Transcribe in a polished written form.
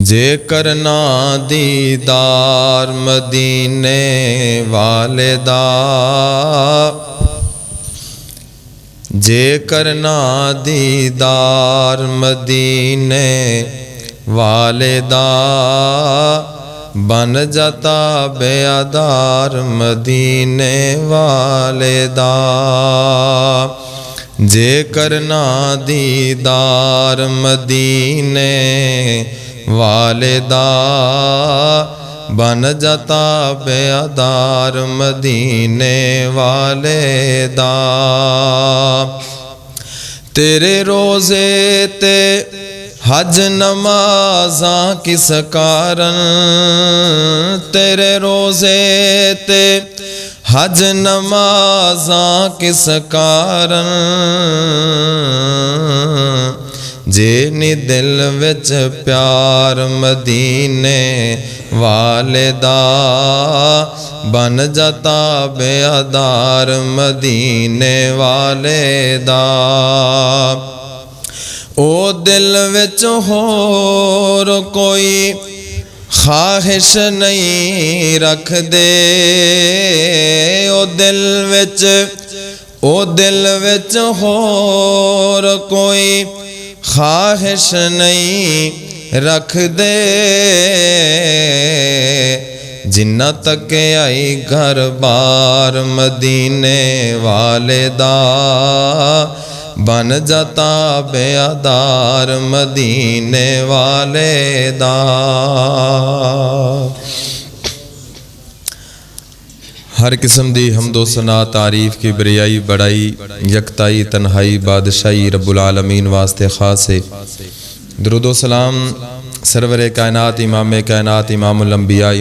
जे करना दीदार मदीने वाले दा, जे करना दीदार मदीने वाले दा, बन जाता बेअदार मदीने वाले दा। जे करना दीदार मदीने वाले दा, बन जाता बेअदार मदीने वाले दा। तेरे रोज़े ते हज नमाज़ां किस कारण, तेरे रोज़े ते हज नमाज़ां किस कारण, जे नी दिल विच प्यार मदीने वाले दा, बन जाता बेअदार मदीने वाले दा। ओ दिल विच होर कोई ख्वाहिश नहीं रख दे, ओ दिल विच होर कोई ख्वाहिश नहीं रख दे, जिन्ना तक आई घर बार मदीने वाले दा, बन जाता बेअदार मदीने वाले दा। हर किस्म दी हमदो सना तारीफ की बरियाई बड़ाई यकताई तन्हाई बादशाही रब्बुल आलमीन वास्ते खास है। दुरूद व सलाम सरवरे कायनात इमाम कायनात इमामुल अंबिया